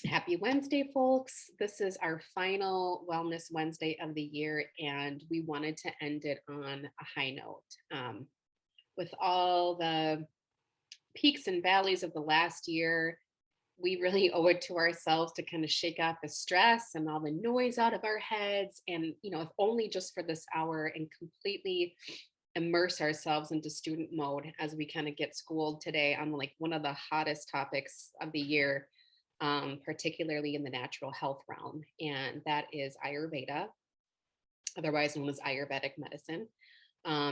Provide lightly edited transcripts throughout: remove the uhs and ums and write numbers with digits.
Happy Wednesday, folks. This is our final Wellness Wednesday of the year, and we wanted to end it on a high note. With all the peaks and valleys of the last year, we really owe it to ourselves to kind of shake off the stress and all the noise out of our heads. And, if only just for this hour, and completely immerse ourselves into student mode as we kind of get schooled today on like one of the hottest topics of the year, particularly in the natural health realm, and that is Ayurveda, otherwise known as Ayurvedic medicine.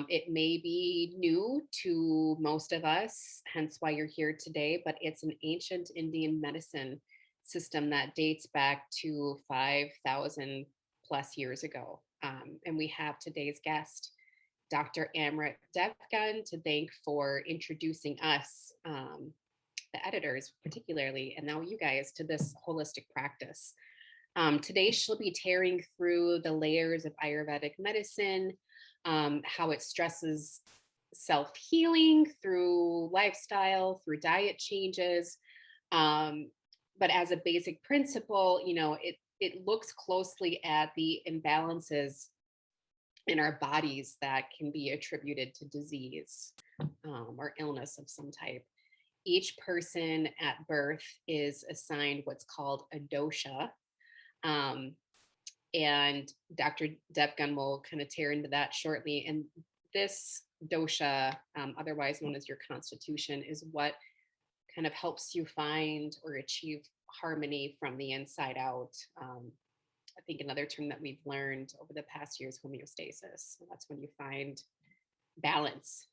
It may be new to most of us, hence why you're here today, but it's an ancient Indian medicine system that dates back to 5,000 plus years ago. And we have today's guest, Dr. Amrit Devgan, to thank for introducing us, the editors particularly, and now you guys, to this holistic practice. Today, she'll be tearing through the layers of Ayurvedic medicine, how it stresses self-healing through lifestyle, through diet changes. But as a basic principle, it looks closely at the imbalances in our bodies that can be attributed to disease or illness of some type. Each person at birth is assigned what's called a dosha. And Dr. Devgan will kind of tear into that shortly. And this dosha, otherwise known as your constitution, is what kind of helps you find or achieve harmony from the inside out. I think another term that we've learned over the past year is homeostasis. That's when you find balance.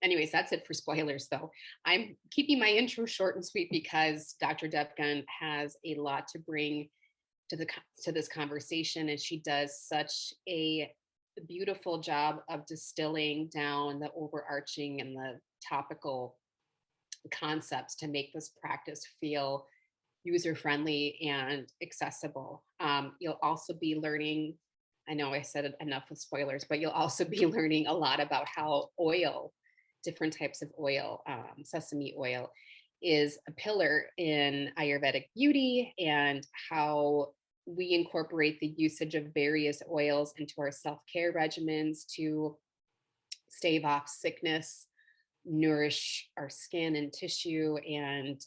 Anyways, that's it for spoilers, though. I'm keeping my intro short and sweet because Dr. Devgan has a lot to bring to this conversation, and she does such a beautiful job of distilling down the overarching and the topical concepts to make this practice feel user-friendly and accessible. You'll also be learning, I know I said enough with spoilers, but you'll also be learning a lot about how oil, different types of oil, sesame oil, is a pillar in Ayurvedic beauty, and how we incorporate the usage of various oils into our self-care regimens to stave off sickness, nourish our skin and tissue, and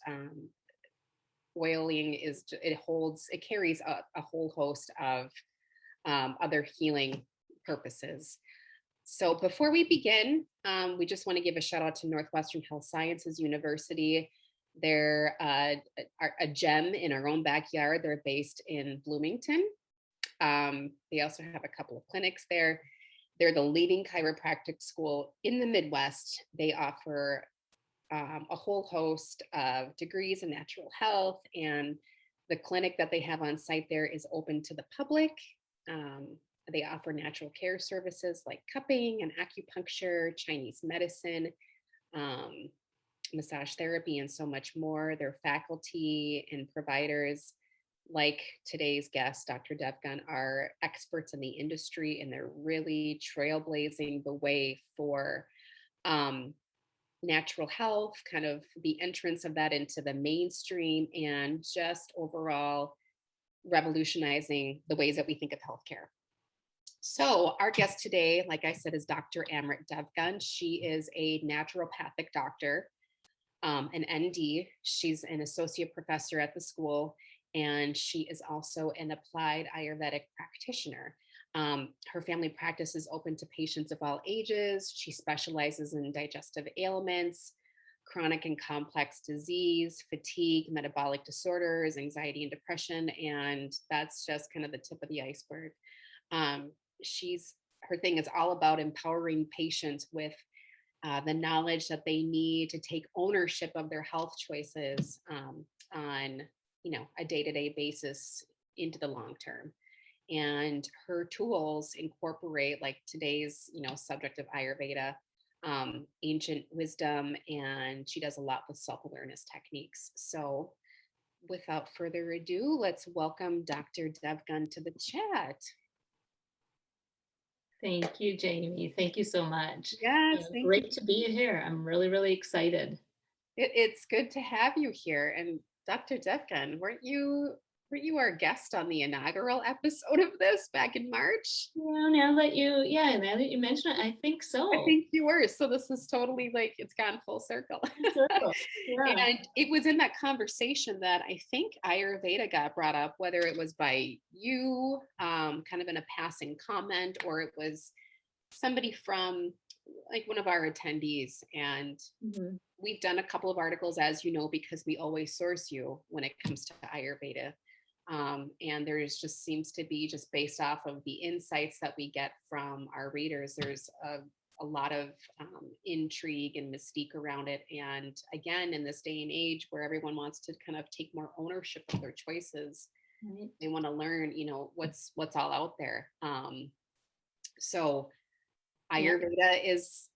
oiling it carries a whole host of other healing purposes. So before we begin, we just want to give a shout out to Northwestern Health Sciences University. They're a gem in our own backyard. They're based in Bloomington. They also have a couple of clinics there. They're the leading chiropractic school in the Midwest. They offer a whole host of degrees in natural health, and the clinic that they have on site there is open to the public. They offer natural care services like cupping and acupuncture, Chinese medicine, massage therapy, and so much more. Their faculty and providers, like today's guest, Dr. Devgan, are experts in the industry, and they're really trailblazing the way for natural health, kind of the entrance of that into the mainstream, and just overall revolutionizing the ways that we think of healthcare. So our guest today, like I said, is Dr. Amrit Devgan. She is a naturopathic doctor, an ND. She's an associate professor at the school, and she is also an applied Ayurvedic practitioner. Her family practice is open to patients of all ages. She specializes in digestive ailments, chronic and complex disease, fatigue, metabolic disorders, anxiety and depression, and that's just kind of the tip of the iceberg. Her thing is all about empowering patients with the knowledge that they need to take ownership of their health choices on a day-to-day basis into the long term. And her tools incorporate, like today's subject of Ayurveda, ancient wisdom, and she does a lot with self-awareness techniques. So without further ado, let's welcome Dr. Devgan to the chat. Thank you, Jamie. Thank you so much. Yes, Great to be here. I'm really, really excited. It's good to have you here. And Dr. Defkin, weren't you our guest on the inaugural episode of this back in March? Yeah, now that you mention it, I think I so. think you were. So this is totally like it's gone full circle. Circle. Yeah. And it was in that conversation that I think Ayurveda got brought up, whether it was by you, kind of in a passing comment, or it was somebody from like one of our attendees. And Mhm. we've done a couple of articles, as you know, because we always source you when it comes to Ayurveda. And there's just seems to be, just based off of the insights that we get from our readers, there's a lot of intrigue and mystique around it. And again, in this day and age where everyone wants to kind of take more ownership of their choices, Right. they want to learn, what's all out there. So Yeah. Ayurveda is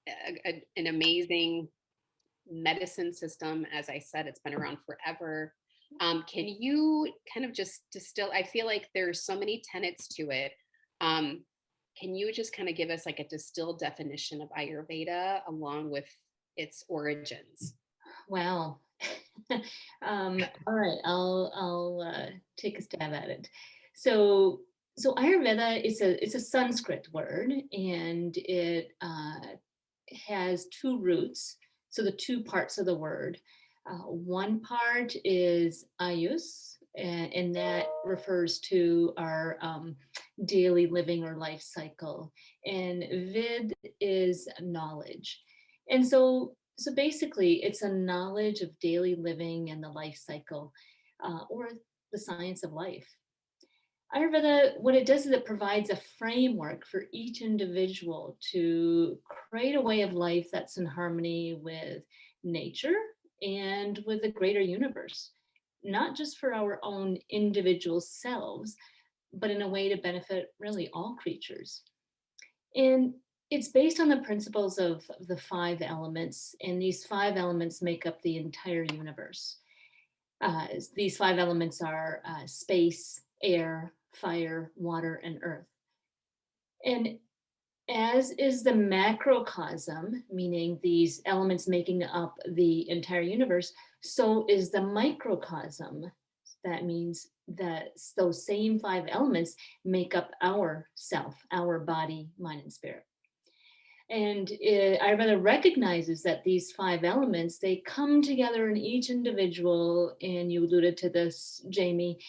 an amazing medicine system. As I said, it's been around forever. Can you kind of just distill? I feel like there's so many tenets to it. Um, can you just kind of give us like a distilled definition of Ayurveda along with its origins? Wow. All right, I'll take a stab at it. So Ayurveda is a Sanskrit word, and it has two roots. So the two parts of the word. One part is ayus, and that refers to our daily living or life cycle. And vid is knowledge. And so basically, it's a knowledge of daily living and the life cycle, or the science of life. Ayurveda, what it does is it provides a framework for each individual to create a way of life that's in harmony with nature and with the greater universe, not just for our own individual selves, but in a way to benefit really all creatures. And it's based on the principles of the five elements, and these five elements make up the entire universe. These five elements are space, air, fire, water, and earth. And as is the macrocosm, meaning these elements making up the entire universe, so is the microcosm. That means that those same five elements make up our self, our body, mind, and spirit. And Ayurveda recognizes that these five elements, they come together in each individual, and you alluded to this, Jamie,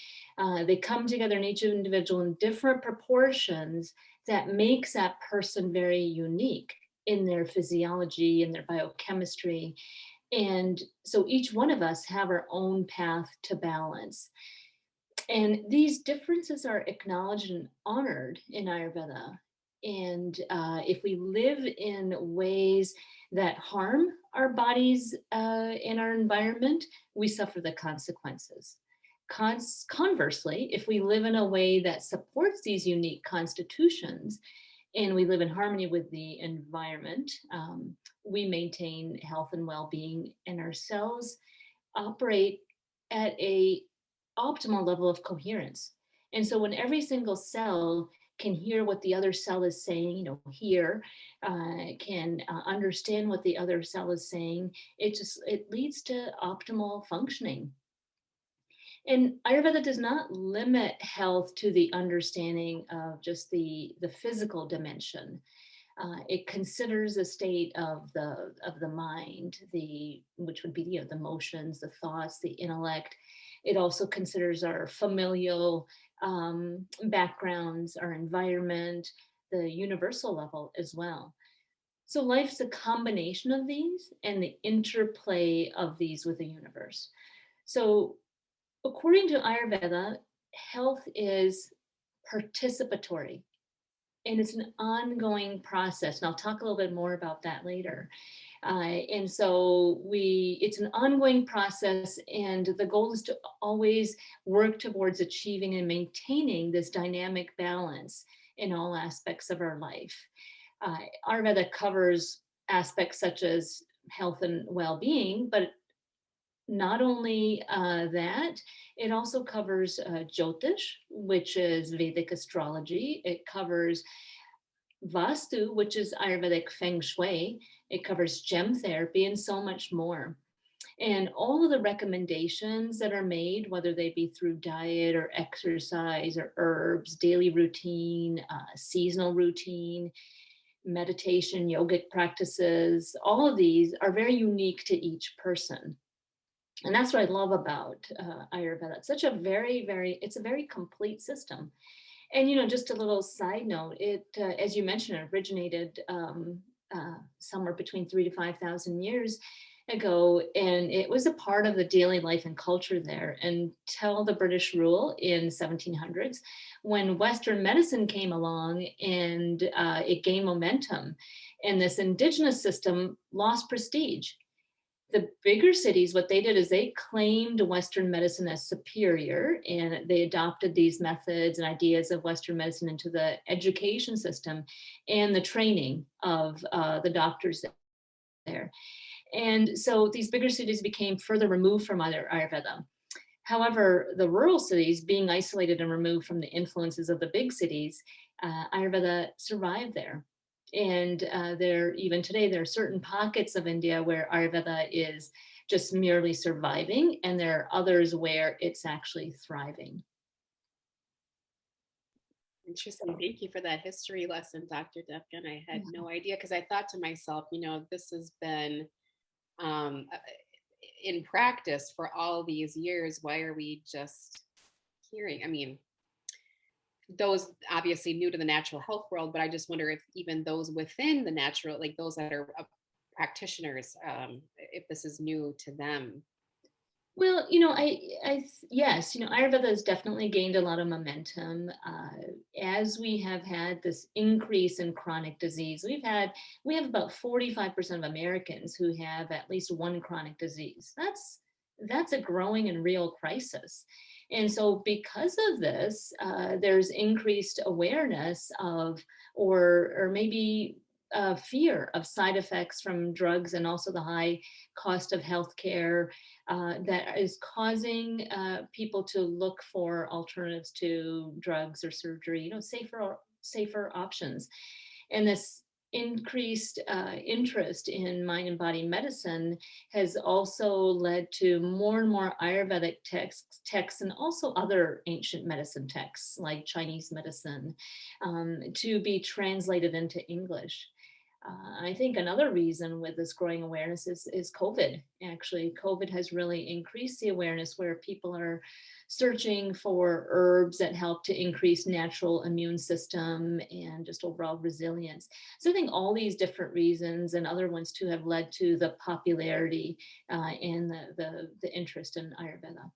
they come together in each individual in different proportions that makes that person very unique in their physiology and their biochemistry. And so each one of us have our own path to balance. And these differences are acknowledged and honored in Ayurveda. And if we live in ways that harm our bodies and our environment, we suffer the consequences. Conversely, if we live in a way that supports these unique constitutions and we live in harmony with the environment, we maintain health and well-being, and our cells operate at a optimal level of coherence. And so when every single cell can hear what the other cell is saying, can understand what the other cell is saying, it leads to optimal functioning. And Ayurveda does not limit health to the understanding of just the physical dimension. It considers the state of the mind, which would be the emotions, the thoughts, the intellect. It also considers our familial backgrounds, our environment, the universal level as well. So life's a combination of these and the interplay of these with the universe. So according to Ayurveda, health is participatory, and it's an ongoing process. And I'll talk a little bit more about that later. And so it's an ongoing process, and the goal is to always work towards achieving and maintaining this dynamic balance in all aspects of our life. Ayurveda covers aspects such as health and well-being, but not only that, it also covers Jyotish, which is Vedic astrology. It covers Vastu, which is Ayurvedic feng shui. It covers gem therapy and so much more. And all of the recommendations that are made, whether they be through diet or exercise or herbs, daily routine, seasonal routine, meditation, yogic practices, all of these are very unique to each person. And that's what I love about Ayurveda. It's such a it's a very complete system. And, just a little side note, as you mentioned, it originated somewhere between 3 to 5,000 years ago, and it was a part of the daily life and culture there until the British rule in 1700s, when Western medicine came along and it gained momentum, and this indigenous system lost prestige. The bigger cities, what they did is they claimed Western medicine as superior, and they adopted these methods and ideas of Western medicine into the education system and the training of the doctors there. And so these bigger cities became further removed from Ayurveda. However, the rural cities, being isolated and removed from the influences of the big cities, Ayurveda survived there. And even today, there are certain pockets of India where Ayurveda is just merely surviving, and there are others where it's actually thriving. Interesting. Thank you for that history lesson, Dr. Defkin. I had no idea, because I thought to myself, this has been um, in practice for all these years. Why are we just hearing? I mean, those obviously new to the natural health world, but I just wonder if even those within the natural, like those that are practitioners, if this is new to them. Well, yes, Ayurveda has definitely gained a lot of momentum as we have had this increase in chronic disease. We have about 45% of Americans who have at least one chronic disease. That's a growing and real crisis. And so because of this, there's increased awareness of, or maybe fear of side effects from drugs, and also the high cost of healthcare that is causing people to look for alternatives to drugs or surgery, safer options. And this increased interest in mind and body medicine has also led to more and more Ayurvedic texts and also other ancient medicine texts like Chinese medicine to be translated into English. I think another reason with this growing awareness is COVID. Actually, COVID has really increased the awareness, where people are searching for herbs that help to increase natural immune system and just overall resilience. So I think all these different reasons, and other ones too, have led to the popularity and the interest in Ayurveda.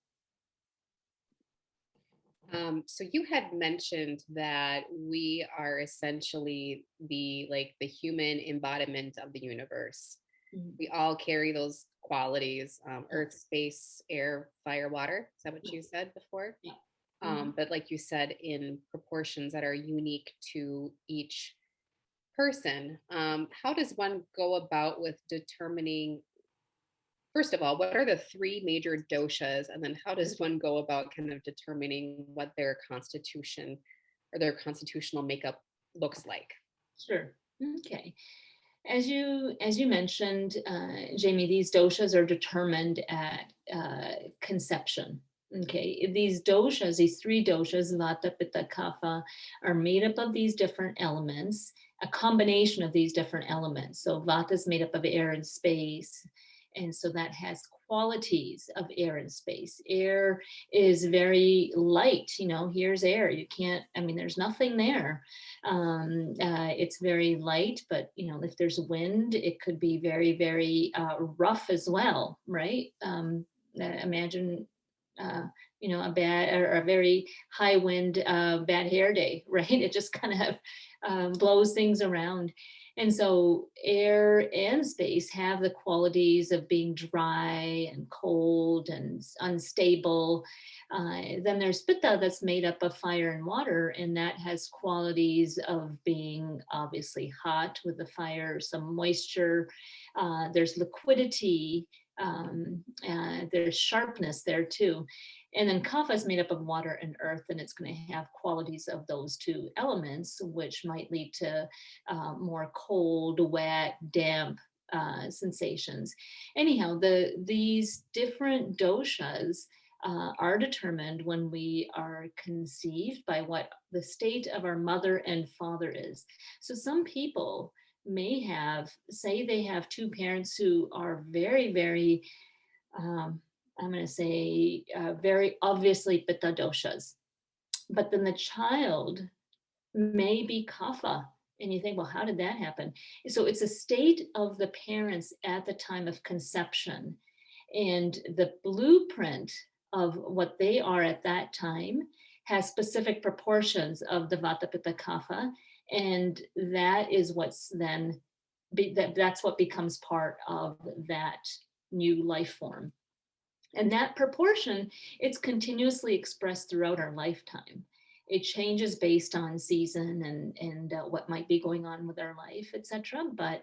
So you had mentioned that we are essentially the human embodiment of the universe. Mm-hmm. We all carry those qualities: earth, space, air, fire, water. Is that what you said before? Yeah. But like you said, in proportions that are unique to each person. How does one go about with determining, first of all, what are the three major doshas? And then how does one go about kind of determining what their constitution or their constitutional makeup looks like? Sure. Okay. As you mentioned, Jamie, these doshas are determined at conception. Okay, these doshas, these three doshas, Vata, Pitta, Kapha, are made up of these different elements, a combination of these different elements. So Vata is made up of air and space, and so that has qualities of air and space. Air is very light, here's air. You can't, there's nothing there. It's very light, but if there's wind, it could be very, very rough as well, right? Imagine a very high wind, bad hair day, right? It just kind of blows things around. And so air and space have the qualities of being dry and cold and unstable. Then there's Pitta, that's made up of fire and water, and that has qualities of being obviously hot with the fire, some moisture. There's liquidity. There's sharpness there too. And then Kapha is made up of water and earth, and it's going to have qualities of those two elements, which might lead to more cold, wet, damp, sensations. Anyhow, these different doshas are determined when we are conceived by what the state of our mother and father is. So some people may have, say they have two parents who are very, very, I'm going to say, very obviously pitta doshas, but then the child may be kapha. And you think, well, how did that happen? So it's a state of the parents at the time of conception. And the blueprint of what they are at that time has specific proportions of the Vata Pitta Kapha. And that is what's then, that's what becomes part of that new life form. And that proportion, it's continuously expressed throughout our lifetime. It changes based on season and what might be going on with our life, etc. But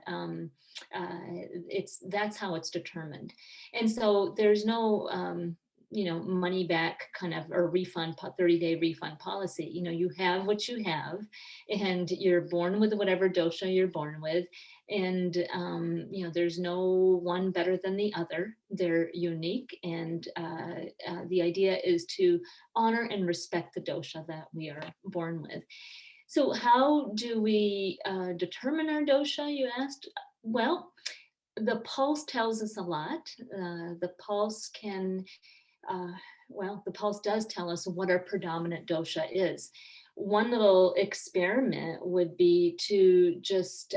that's how it's determined. And so there's no money back kind of or refund 30-day refund policy. You have what you have, and you're born with whatever dosha you're born with. And there's no one better than the other. They're unique, and the idea is to honor and respect the dosha that we are born with. So how do we determine our dosha, you asked? Well, the pulse tells us a lot. The pulse the pulse does tell us what our predominant dosha is. One little experiment would be to just,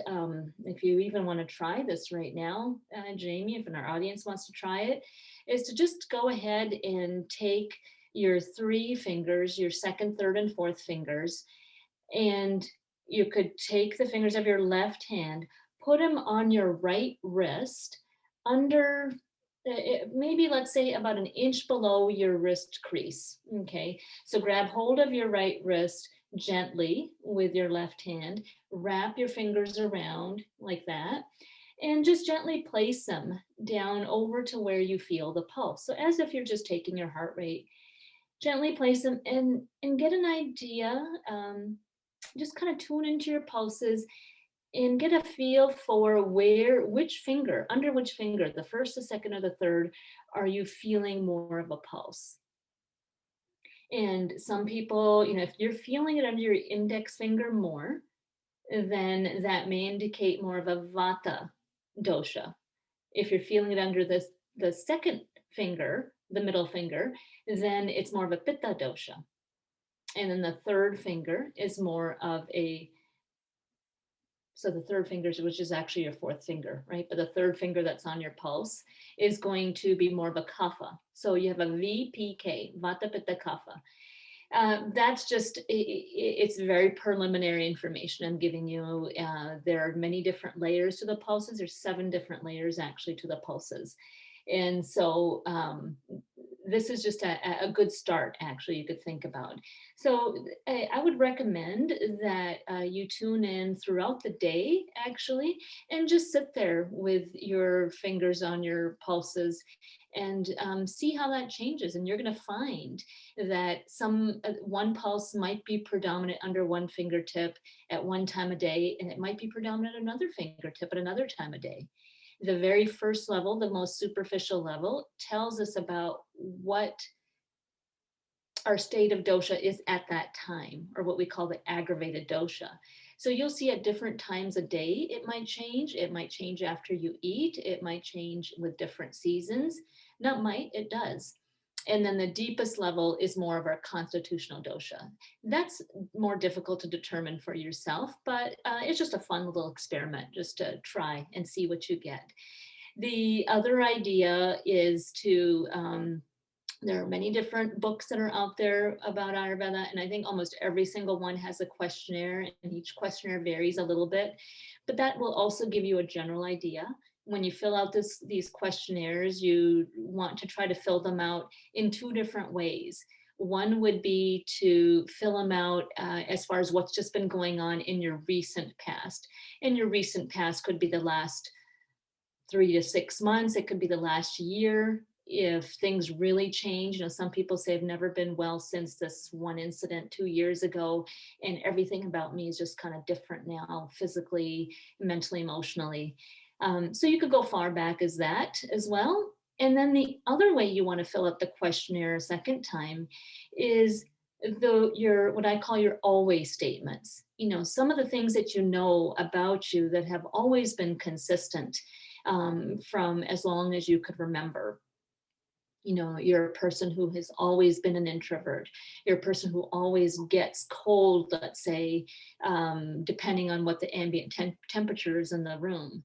if you even want to try this right now, Jamie, if our audience wants to try it, is to just go ahead and take your 3 fingers, your second, third, and fourth fingers, and you could take the fingers of your left hand, put them on your right wrist under maybe, let's say, about an inch below your wrist crease. Okay, so grab hold of your right wrist gently with your left hand, wrap your fingers around like that, and just gently place them down over to where you feel the pulse. So as if you're just taking your heart rate, gently place them and get an idea. Just kind of tune into your pulses and get a feel for which finger, under which finger, the first, the second, or the third, are you feeling more of a pulse? And some people, if you're feeling it under your index finger more, then that may indicate more of a Vata dosha. If you're feeling it under the second finger, the middle finger, then it's more of a Pitta dosha. And then the third finger is more of so the third finger, which is actually your fourth finger, right? But the third finger that's on your pulse is going to be more of a kapha. So you have a VPK, Vata Pitta Kapha. That's just, it's very preliminary information I'm giving you. There are many different layers to the pulses. There's 7 different layers actually to the pulses. And so this is just a good start, actually, you could think about. So I would recommend that you tune in throughout the day, actually, and just sit there with your fingers on your pulses and see how that changes. And you're going to find that one pulse might be predominant under one fingertip at one time of day, and it might be predominant at another fingertip at another time of day. The very first level, the most superficial level, tells us about what our state of dosha is at that time, or what we call the aggravated dosha. So you'll see at different times a day, it might change. It might change after you eat. It might change with different seasons. Not might, it does. And then the deepest level is more of our constitutional dosha. That's more difficult to determine for yourself, but it's just a fun little experiment just to try and see what you get. The other idea is to, there are many different books that are out there about Ayurveda, and I think almost every single one has a questionnaire, and each questionnaire varies a little bit, but that will also give you a general idea. When you fill out these questionnaires, you want to try to fill them out in 2 different ways. One would be to fill them out as far as what's just been going on in your recent past. And your recent past could be the last 3 to 6 months. It could be the last year. If things really change, some people say I've never been well since this one incident 2 years ago, and everything about me is just kind of different now, physically, mentally, emotionally. So you could go far back as that as well. And then the other way you want to fill out the questionnaire a second time is your what I call your always statements. Some of the things that you know about you that have always been consistent from as long as you could remember. You're a person who has always been an introvert. You're a person who always gets cold, let's say, depending on what the ambient temperature is in the room.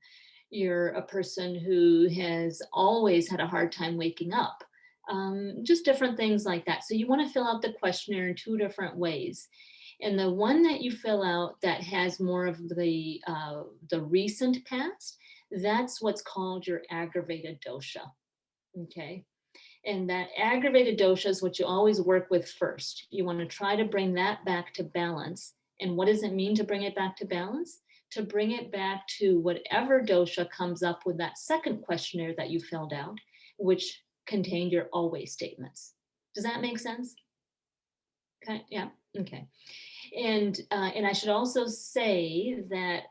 You're a person who has always had a hard time waking up. Just different things like that. So you want to fill out the questionnaire in two different ways. And the one that you fill out that has more of the recent past, that's what's called your aggravated dosha. Okay. And that aggravated dosha is what you always work with first. You want to try to bring that back to balance. And what does it mean to bring it back to balance? To bring it back to whatever dosha comes up with that second questionnaire that you filled out, which contained your always statements. Does that make sense? Okay, yeah, okay. And I should also say that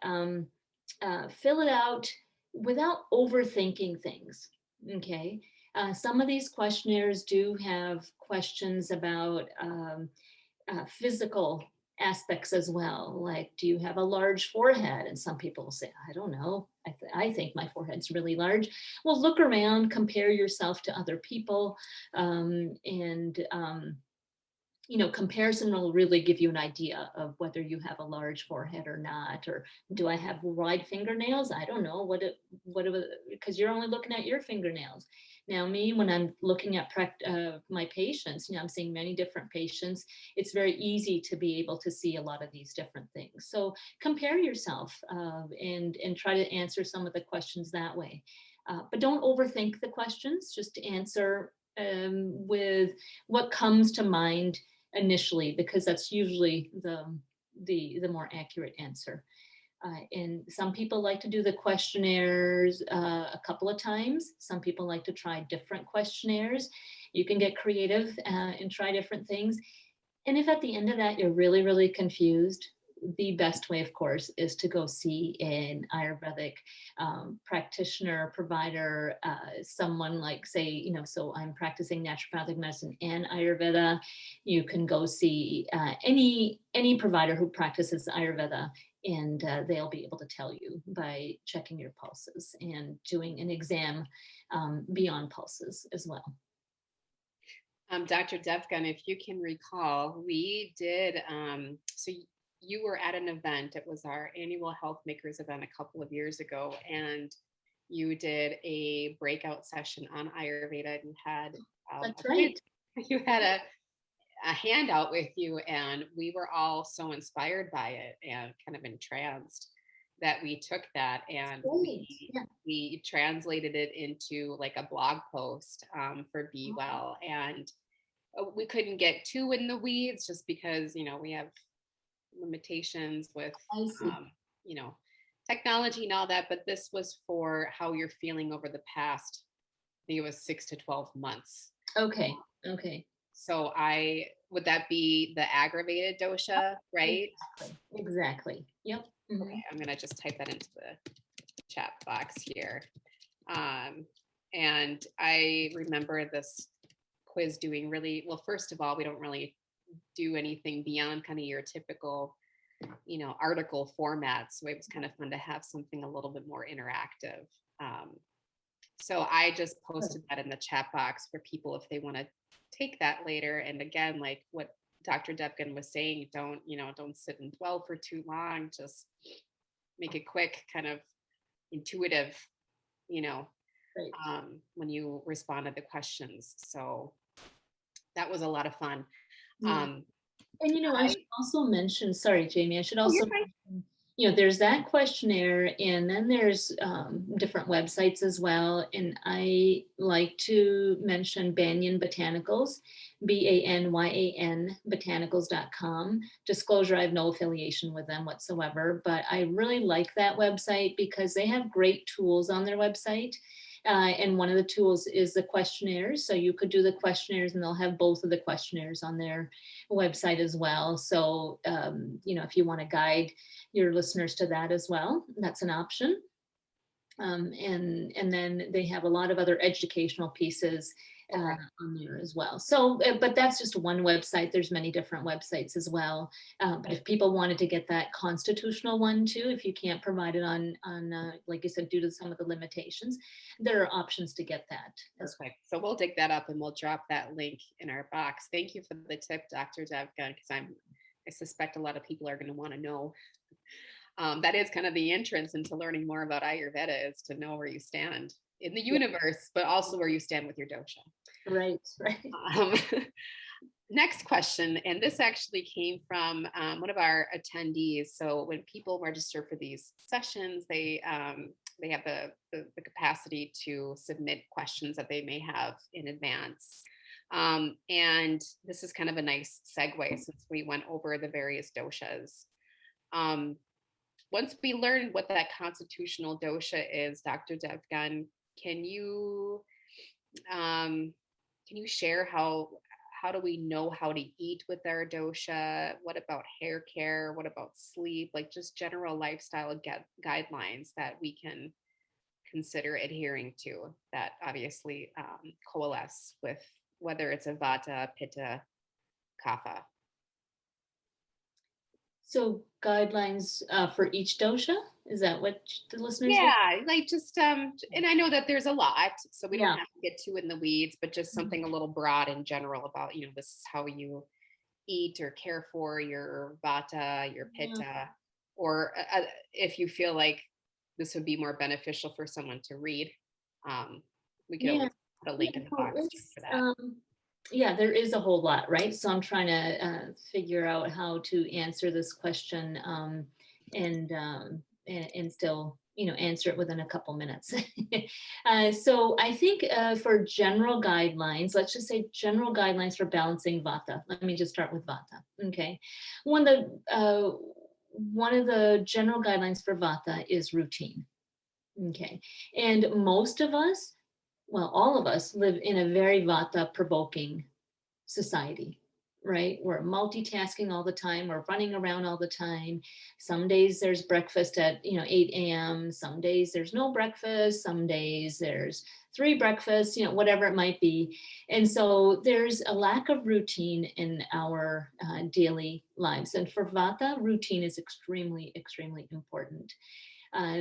fill it out without overthinking things, okay? Some of these questionnaires do have questions about physical aspects as well. Like, do you have a large forehead? And some people will say, I don't know. I think my forehead's really large. Well, look around, compare yourself to other people, comparison will really give you an idea of whether you have a large forehead or not, or do I have wide fingernails? I don't know because you're only looking at your fingernails. Now, me, when I'm looking at my patients, I'm seeing many different patients. It's very easy to be able to see a lot of these different things. So compare yourself and try to answer some of the questions that way. But don't overthink the questions. Just answer with what comes to mind initially, because that's usually the more accurate answer. And some people like to do the questionnaires a couple of times. Some people like to try different questionnaires. You can get creative and try different things. And if at the end of that you're really, really confused, the best way, of course, is to go see an Ayurvedic practitioner, provider, someone like, say, so I'm practicing naturopathic medicine and Ayurveda. You can go see any provider who practices Ayurveda, and they'll be able to tell you by checking your pulses and doing an exam beyond pulses as well. Dr. Devgan, if you can recall, we did, so you were at an event. It was our annual Health Makers event a couple of years ago, and you did a breakout session on Ayurveda. And you had That's right. You had a handout with you, and we were all so inspired by it and kind of entranced that we took that and we translated it into like a blog post for Be Well. And we couldn't get too in the weeds just because, we have limitations with, technology and all that. But this was for how you're feeling over the past, I think it was 6 to 12 months. Okay. So would that be the aggravated dosha, right? Exactly. Yep. Mm-hmm. Okay, I'm gonna just type that into the chat box here. And I remember this quiz doing really well. First of all, we don't really do anything beyond kind of your typical, article format. So it was kind of fun to have something a little bit more interactive. So I just posted that in the chat box for people if they want to take that later. And again, like what Dr. Devgan was saying, don't sit and dwell for too long. Just make it quick, kind of intuitive, when you respond to the questions. So that was a lot of fun. And I should also mention, sorry, Jamie, I should also mention, there's that questionnaire, and then there's different websites as well. And I like to mention Banyan Botanicals, BANYAN botanicals.com. Disclosure, I have no affiliation with them whatsoever, but I really like that website because they have great tools on their website. And one of the tools is the questionnaires. So you could do the questionnaires, and they'll have both of the questionnaires on their website as well. So, if you want to guide your listeners to that as well, that's an option. And then they have a lot of other educational pieces Okay. on there as well. So, but that's just one website. There's many different websites as well. But if people wanted to get that constitutional one too, if you can't provide it on like you said, due to some of the limitations, there are options to get that as well. Perfect. So we'll dig that up and we'll drop that link in our box. Thank you for the tip, Dr. Devgan, because I suspect a lot of people are going to want to know. That is kind of the entrance into learning more about Ayurveda, is to know where you stand in the Yeah. universe, but also where you stand with your dosha. Right, right. Next question, and this actually came from one of our attendees. So when people register for these sessions, they have the capacity to submit questions that they may have in advance. And this is kind of a nice segue since we went over the various doshas. Once we learn what that constitutional dosha is, Dr. Devgan, can you share how do we know how to eat with our dosha? What about hair care? What about sleep? Like just general lifestyle guidelines that we can consider adhering to that obviously coalesce with whether it's a vata, pitta, kapha. So guidelines for each dosha? Is that what the listeners want? Yeah, like just and I know that there's a lot, so we don't Yeah. have to get too in the weeds, but just something a little broad in general about, this is how you eat or care for your vata, your Yeah. pitta, or if you feel like this would be more beneficial for someone to read, we could Yeah. always put a Yeah, link in the so box too for that. yeah, there is a whole lot, right? So I'm trying to figure out how to answer this question and still, answer it within a couple minutes. So I think for general guidelines, let's just say general guidelines for balancing vata. Let me just start with vata. Okay, one of the one of the general guidelines for vata is routine. Okay, and most of us, well, all of us live in a very vata provoking society, right? We're multitasking all the time. We're running around all the time. Some days there's breakfast at 8 a.m. Some days there's no breakfast. Some days there's 3 breakfasts, whatever it might be. And so there's a lack of routine in our daily lives. And for Vata, routine is extremely, extremely important.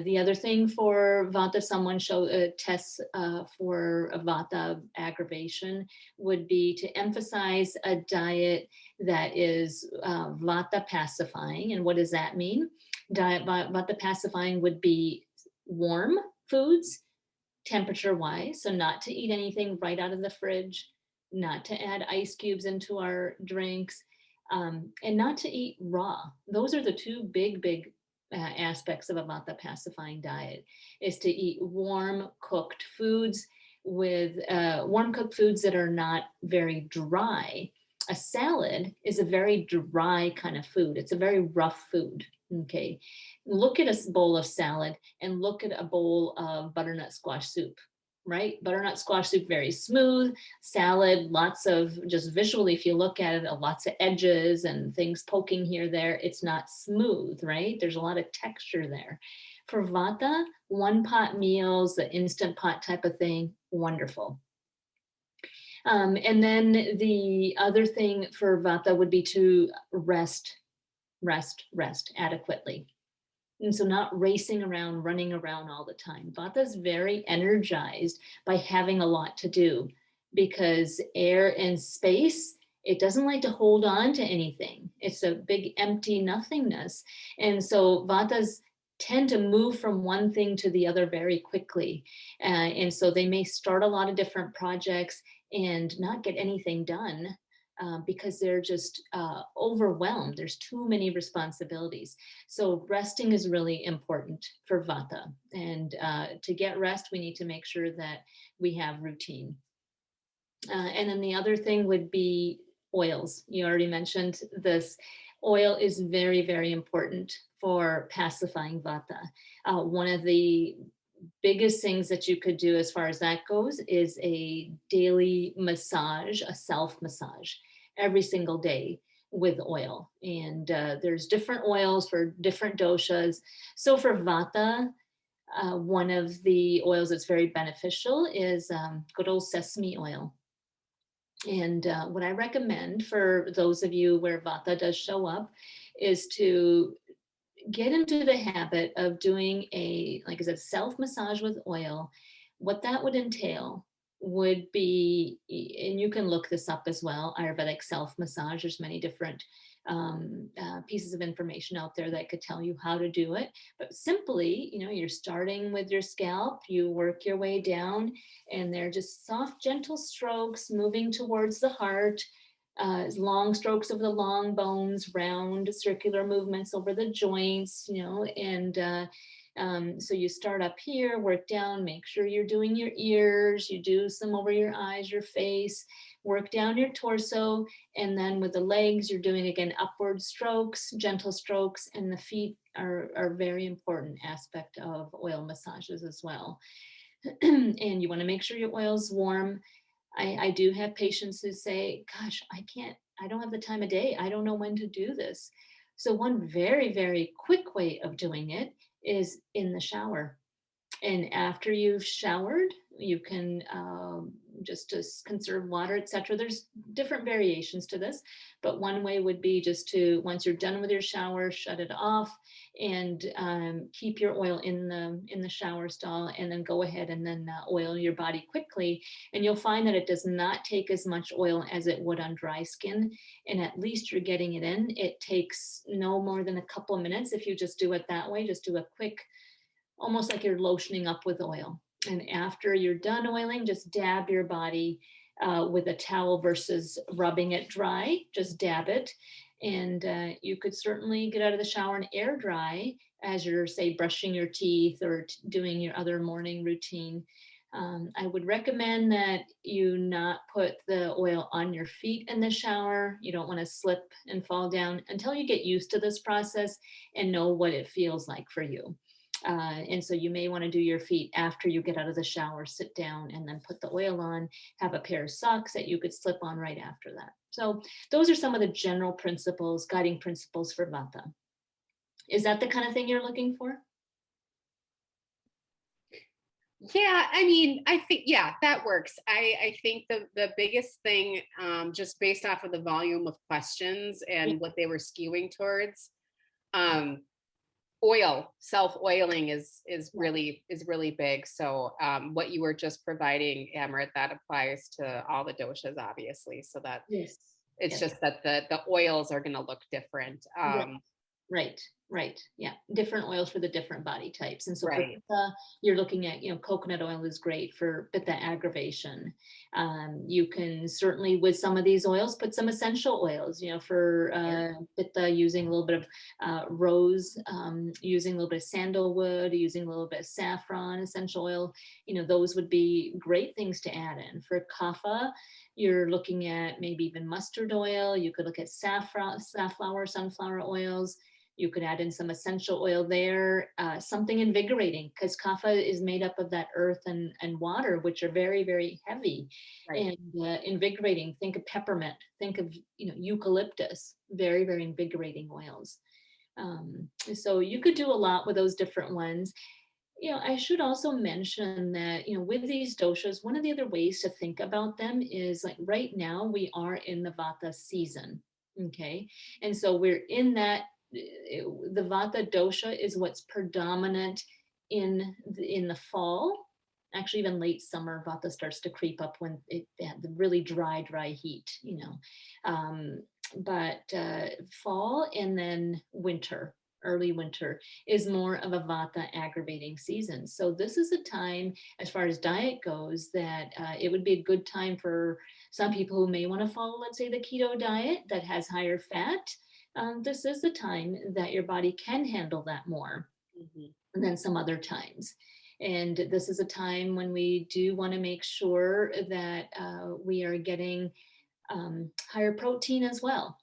The other thing for Vata, someone tests for a Vata aggravation would be to emphasize a diet that is Vata pacifying. And what does that mean? Vata pacifying would be warm foods, temperature wise. So not to eat anything right out of the fridge, not to add ice cubes into our drinks, and not to eat raw. Those are the two big aspects of a Vata pacifying diet, is to eat warm cooked foods with warm cooked foods that are not very dry. A salad is a very dry kind of food. It's a very rough food. Okay. Look at a bowl of salad and look at a bowl of butternut squash soup, right? Butternut squash soup, very smooth. Salad, lots of, just visually, if you look at it, lots of edges and things poking here, there. It's not smooth, right? There's a lot of texture there. For Vata, one pot meals, the instant pot type of thing, wonderful. And then the other thing for Vata would be to rest adequately. And so not racing around, running around all the time. Vata is very energized by having a lot to do, because air and space, it doesn't like to hold on to anything. It's a big empty nothingness. And so Vatas tend to move from one thing to the other very quickly. And so they may start a lot of different projects and not get anything done because they're just overwhelmed. There's too many responsibilities. So resting is really important for Vata. And to get rest, we need to make sure that we have routine. And then the other thing would be oils. You already mentioned this. Oil is very, very important for pacifying Vata. One of the biggest things that you could do as far as that goes is a daily massage, a self massage every single day with oil. And there's different oils for different doshas. So for Vata, One of the oils that's very beneficial is good old sesame oil. And what I recommend for those of you where Vata does show up is to get into the habit of doing a, like I said, self massage with oil. What that would entail would be, and you can look this up as well, Ayurvedic self massage. There's many different pieces of information out there that could tell you how to do it. But simply, you're starting with your scalp, you work your way down, and they're just soft, gentle strokes moving towards the heart. Long strokes over the long bones, round circular movements over the joints, and so you start up here, work down, make sure you're doing your ears, you do some over your eyes, your face, work down your torso, and then with the legs, you're doing again upward strokes, gentle strokes, and the feet are a very important aspect of oil massages as well. And you want to make sure your oil's warm. I do have patients who say, gosh, I don't have the time of day. I don't know when to do this. So one very, very quick way of doing it is in the shower. And after you've showered, you can just to conserve water, etc. There's different variations to this, but one way would be just to, once you're done with your shower, shut it off and keep your oil in the shower stall, and then go ahead and then oil your body quickly. And you'll find that it does not take as much oil as it would on dry skin, and at least you're getting it in. It takes no more than a couple of minutes if you just do it that way. Just do a quick, almost like you're lotioning up with oil. And after you're done oiling, just dab your body with a towel versus rubbing it dry. Just dab it. And you could certainly get out of the shower and air dry as you're, say, brushing your teeth or doing your other morning routine. I would recommend that you not put the oil on your feet in the shower. You don't want to slip and fall down until you get used to this process and know what it feels like for you. And so you may want to do your feet after you get out of the shower, sit down, and then put the oil on, have a pair of socks that you could slip on right after that. So those are some of the general principles, guiding principles for Vata. Is that the kind of thing you're looking for? Yeah, I mean, I think, yeah, that works. I think the biggest thing, just based off of the volume of questions and what they were skewing towards, self-oiling is really big. So what you were just providing, Amrit, that applies to all the doshas, obviously. So that Yes. it's just that the oils are going to look different. Right. Yeah. Different oils for the different body types. And so for Right. pitta, you're looking at, coconut oil is great for pitta aggravation. You can certainly, with some of these oils, put some essential oils, for pitta, using a little bit of rose, using a little bit of sandalwood, using a little bit of saffron essential oil. Those would be great things to add in. For kapha, you're looking at maybe even mustard oil. You could look at safflower, sunflower oils. You could add in some essential oil there, something invigorating, because kapha is made up of that earth and water, which are very, very heavy. Right. And invigorating. Think of peppermint, think of eucalyptus, very, very invigorating oils. So you could do a lot with those different ones. I should also mention that, with these doshas, one of the other ways to think about them is, like, right now we are in the Vata season. Okay. And so we're in that, the Vata dosha is what's predominant in the fall. Actually, even late summer, Vata starts to creep up when the really dry heat, but fall and then winter, early winter, is more of a Vata aggravating season. So this is a time, as far as diet goes, that it would be a good time for some people who may want to follow, let's say, the keto diet that has higher fat. This is the time that your body can handle that more than some other times. And this is a time when we do want to make sure that we are getting higher protein as well.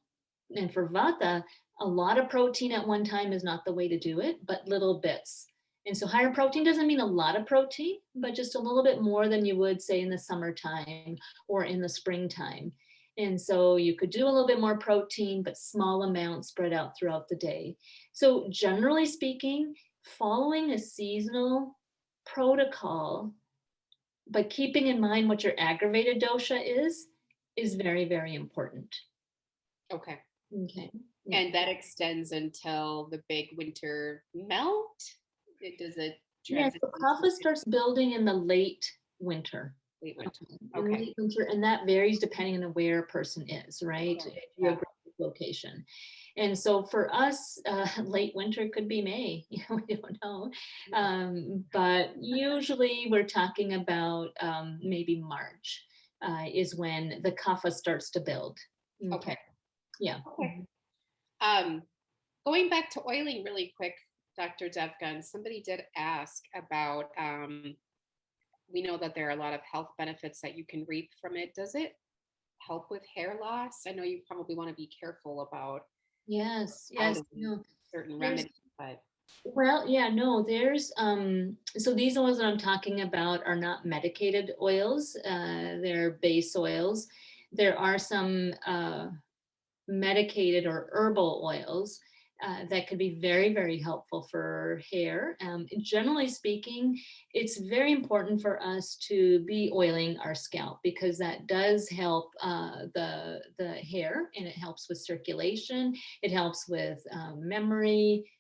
And for Vata, a lot of protein at one time is not the way to do it, but little bits. And so higher protein doesn't mean a lot of protein, but just a little bit more than you would, say, in the summertime or in the springtime. And so you could do a little bit more protein, but small amounts spread out throughout the day. So generally speaking, following a seasonal protocol, but keeping in mind what your aggravated dosha is very, very important. Okay. Okay. Yeah. And that extends until the big winter melt? Does it Yes, transition the to kapha starts building in the late winter. late winter? In Okay. late winter, and that varies depending on where a person is, right? Okay. Yeah. Geographic location. And so for us, late winter could be May, we don't know. But usually we're talking about maybe March is when the kapha starts to build. Okay. Yeah. Okay. Um, Going back to oiling really quick, Dr. Devgan, somebody did ask about, we know that there are a lot of health benefits that you can reap from it. Does it help with hair loss? I know you probably want to be careful about Yes, yes. outing No, certain there's remedies, but well, yeah, no, there's so these oils that I'm talking about are not medicated oils. They're base oils. There are some medicated or herbal oils that could be very, very helpful for hair. Generally speaking, it's very important for us to be oiling our scalp because that does help the hair, and it helps with circulation. It helps with memory,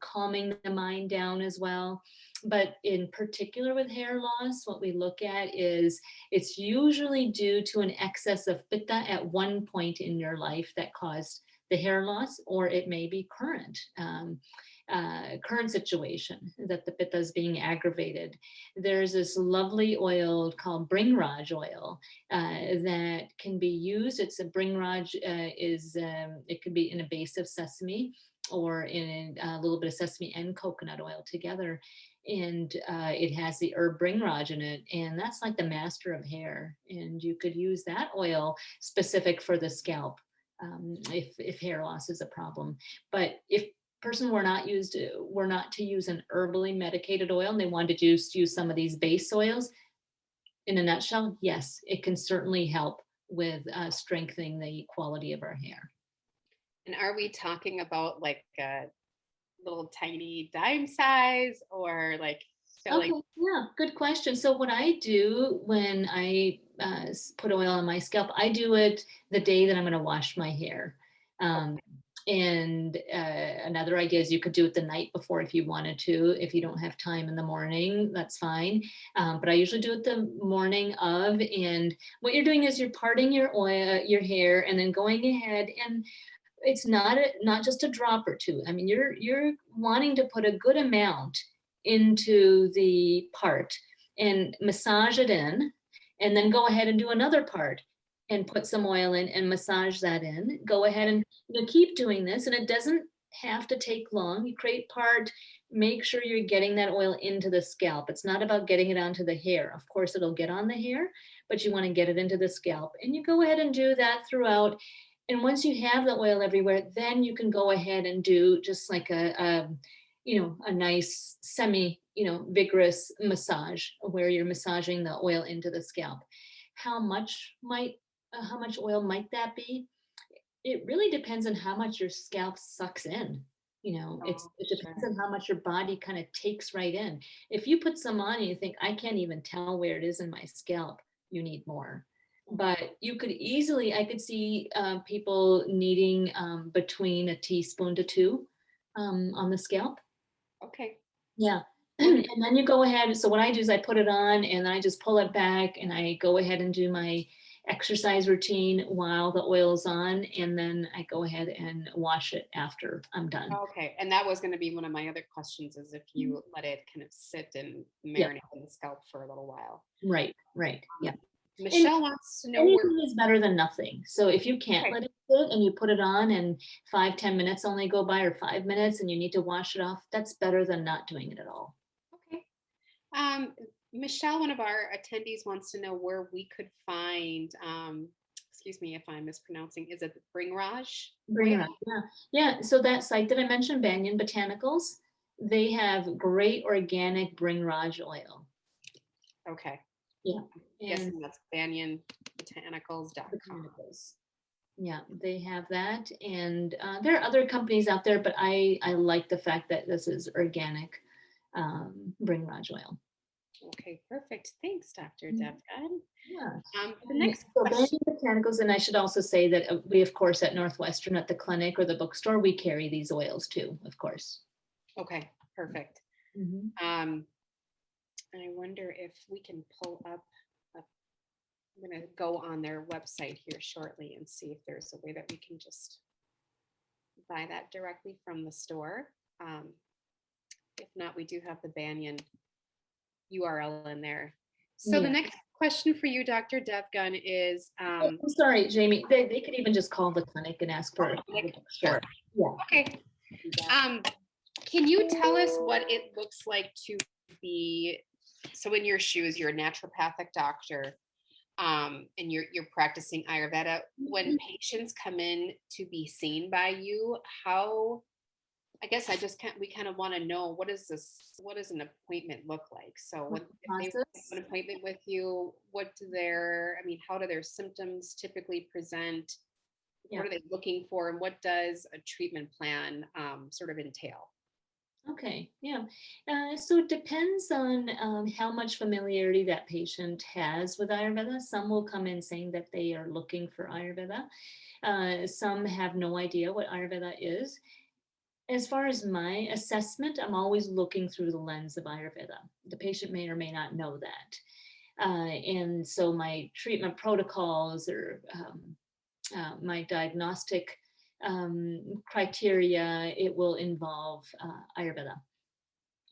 calming the mind down as well. But in particular with hair loss, what we look at is it's usually due to an excess of pitta at one point in your life that caused the hair loss, or it may be current situation that the pitta is being aggravated. There's this lovely oil called Bringraj oil that can be used. It's a Bringraj it could be in a base of sesame or in a little bit of sesame and coconut oil together, and it has the herb Bringraj in it, and that's like the master of hair. And you could use that oil specific for the scalp if hair loss is a problem. But if person were not to use an herbally medicated oil and they wanted to use some of these base oils, in a nutshell, yes, it can certainly help with strengthening the quality of our hair. and are we talking about like a little tiny dime size or like Okay, filling? yeah, good question. So what I do when I put oil on my scalp, I do it the day that I'm going to wash my hair. Um, and another idea is you could do it the night before if you wanted to. If you don't have time in the morning, that's fine. But I usually do it the morning of. And what you're doing is you're parting your hair, and then going ahead, and it's not just a drop or two. I mean, you're wanting to put a good amount into the part and massage it in, and then go ahead and do another part and put some oil in and massage that in. Go ahead and keep doing this, and it doesn't have to take long. You create part, make sure you're getting that oil into the scalp. It's not about getting it onto the hair. Of course, it'll get on the hair, but you want to get it into the scalp. And you go ahead and do that throughout. And once you have the oil everywhere, then you can go ahead and do just like a nice semi, vigorous massage where you're massaging the oil into the scalp. How much oil might that be? It really depends on how much your scalp sucks in. It depends on how much your body kind of takes right in. If you put some on and you think, I can't even tell where it is in my scalp, you need more. But I could see people needing between a teaspoon to two on the scalp. Okay. Yeah. And then you go ahead. So what I do is I put it on and I just pull it back and I go ahead and do my exercise routine while the oil's on. And then I go ahead and wash it after I'm done. Okay. And that was going to be one of my other questions is if you let it kind of sit and Yeah. marinate in the scalp for a little while. Right. Yeah. Michelle wants to know anything is better than nothing. So if you can't Okay. let it sit and you put it on and 5-10 minutes only go by, or 5 minutes, and you need to wash it off, that's better than not doing it at all. Okay. Michelle, one of our attendees, wants to know where we could find, excuse me if I'm mispronouncing, is it Bringraj? Bringraj, yeah. So that site that I mentioned, Banyan Botanicals, they have great organic Bringraj oil. Okay. Yeah. I'm guessing that's banyanbotanicals.com. Yeah, they have that. And there are other companies out there, but I like the fact that this is organic. bring Raj oil. Okay, perfect. Thanks, Dr. Mm. Devgan. Yeah. The next So question. banyan botanicals, and I should also say that we, of course, at Northwestern, at the clinic or the bookstore, we carry these oils too, of course. Okay, perfect. Mm-hmm. I wonder if we can pull up, I'm going to go on their website here shortly and see if there's a way that we can just buy that directly from the store. If not, we do have the Banyan URL in there. So the next question for you, Dr. Devgan, is I'm sorry, Jamie. They could even just call the clinic and ask for it. Sure. Yeah. Okay. Can you tell us what it looks like to be, so in your shoes, you're a naturopathic doctor, and you're practicing Ayurveda. When patients come in to be seen by you, how, I guess we kind of want to know, what does an appointment look like? So when if they have an appointment with you, how do their symptoms typically present? What are they looking for? And what does a treatment plan sort of entail? Okay, yeah. So it depends on how much familiarity that patient has with Ayurveda. Some will come in saying that they are looking for Ayurveda. Some have no idea what Ayurveda is. As far as my assessment, I'm always looking through the lens of Ayurveda. The patient may or may not know that. And so my treatment protocols or my diagnostic criteria, it will involve Ayurveda.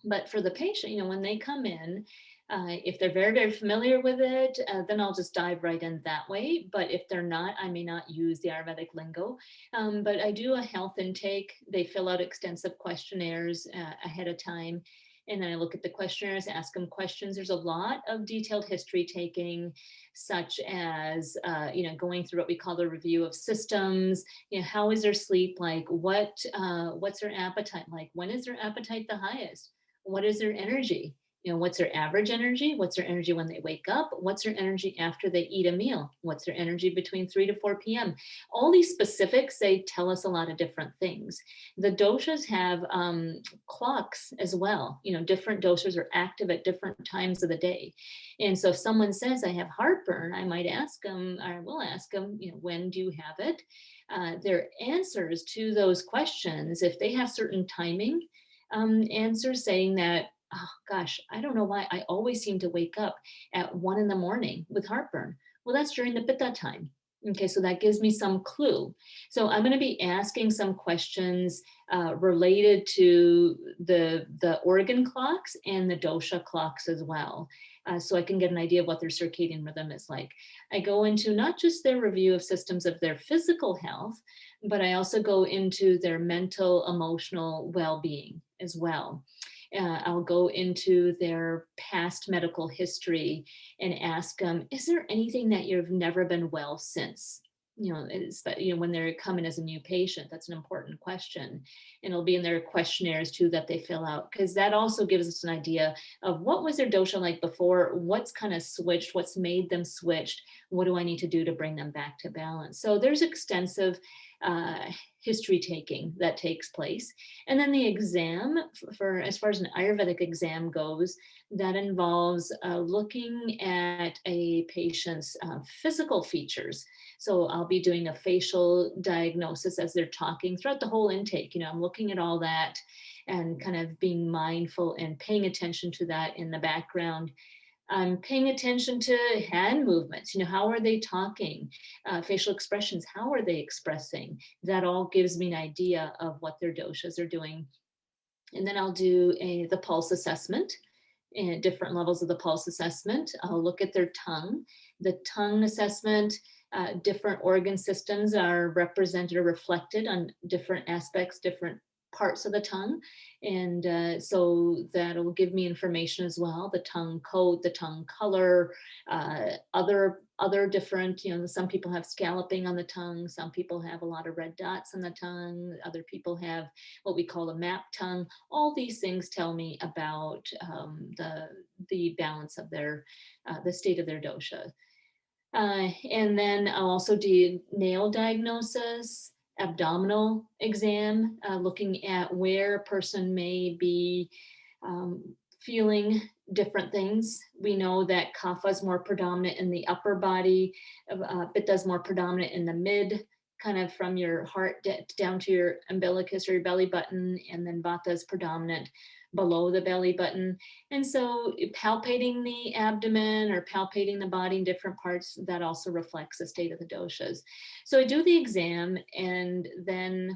But for the patient, when they come in, if they're very, very familiar with it, then I'll just dive right in that way. But if they're not, I may not use the Ayurvedic lingo. But I do a health intake. They fill out extensive questionnaires ahead of time. And then I look at the questionnaires, ask them questions. There's a lot of detailed history taking, such as, going through what we call the review of systems. How is their sleep like? What's their appetite like? When is their appetite the highest? What is their energy? What's their average energy? What's their energy when they wake up? What's their energy after they eat a meal? What's their energy between 3 to 4 p.m.? All these specifics, they tell us a lot of different things. The doshas have clocks as well. Different doshas are active at different times of the day. And so if someone says, I have heartburn, I might ask them, or I will ask them, when do you have it? Their answers to those questions, if they have certain timing, answers saying that, oh gosh, I don't know why I always seem to wake up at 1 a.m. with heartburn. Well, that's during the pitta time. Okay, so that gives me some clue. So I'm going to be asking some questions related to the organ clocks and the dosha clocks as well. So I can get an idea of what their circadian rhythm is like. I go into not just their review of systems of their physical health, but I also go into their mental, emotional well-being as well. I'll go into their past medical history and ask them, is there anything that you've never been well since? When they're coming as a new patient, that's an important question. And it'll be in their questionnaires too that they fill out, because that also gives us an idea of what was their dosha like before, what's kind of switched, what's made them switched, what do I need to do to bring them back to balance? So there's extensive history taking that takes place. And then the exam, for as far as an Ayurvedic exam goes, that involves looking at a patient's physical features. So I'll be doing a facial diagnosis as they're talking throughout the whole intake. I'm looking at all that and kind of being mindful and paying attention to that in the background. I'm paying attention to hand movements. How are they talking? Facial expressions, how are they expressing? That all gives me an idea of what their doshas are doing. And then I'll do the pulse assessment and different levels of the pulse assessment. I'll look at their tongue. The tongue assessment, different organ systems are represented or reflected on different aspects, different parts of the tongue. And so that'll give me information as well, the tongue coat, the tongue color, other different, some people have scalloping on the tongue, some people have a lot of red dots on the tongue, other people have what we call a map tongue. All these things tell me about the balance of their, the state of their dosha. And then I'll also do nail diagnosis, abdominal exam, looking at where a person may be feeling different things. We know that kapha is more predominant in the upper body, pitta is more predominant in the mid, kind of from your heart down to your umbilicus or your belly button, and then vata is predominant below the belly button. And so palpating the abdomen or palpating the body in different parts, that also reflects the state of the doshas. So I do the exam, and then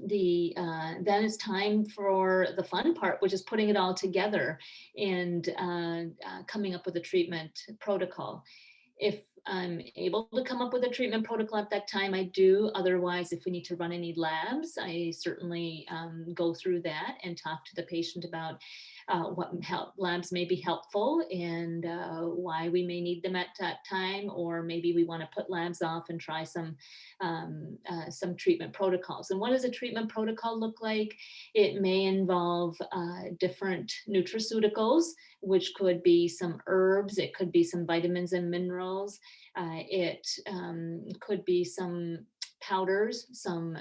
then it's time for the fun part, which is putting it all together and coming up with a treatment protocol. If I'm able to come up with a treatment protocol at that time, I do. Otherwise, if we need to run any labs, I certainly go through that and talk to the patient about what labs may be helpful and why we may need them at that time, or maybe we want to put labs off and try some treatment protocols. And what does a treatment protocol look like? It may involve different nutraceuticals, which could be some herbs, it could be some vitamins and minerals, it could be some powders, some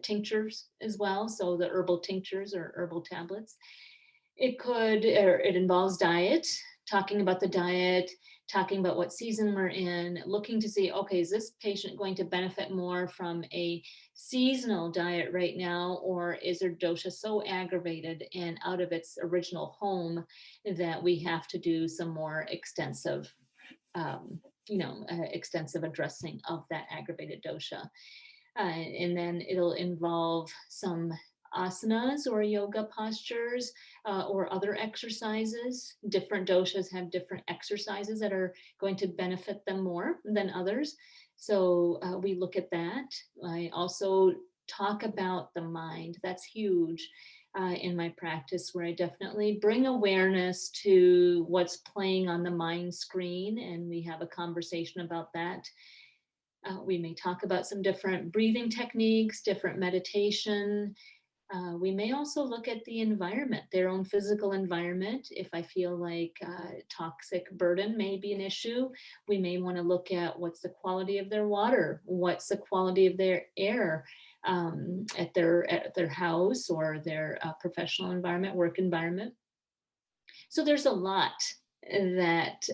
tinctures as well, so the herbal tinctures or herbal tablets. It involves diet, talking about the diet, talking about what season we're in, looking to see, okay, is this patient going to benefit more from a seasonal diet right now, or is their dosha so aggravated and out of its original home that we have to do some more extensive, extensive addressing of that aggravated dosha. And then it'll involve some asanas or yoga postures or other exercises. Different doshas have different exercises that are going to benefit them more than others. So we look at that. I also talk about the mind. That's huge in my practice, where I definitely bring awareness to what's playing on the mind screen, and we have a conversation about that. We may talk about some different breathing techniques, different meditation. We may also look at the environment, their own physical environment. If I feel like toxic burden may be an issue, we may want to look at what's the quality of their water, what's the quality of their air at their house or their professional environment, work environment. So there's a lot that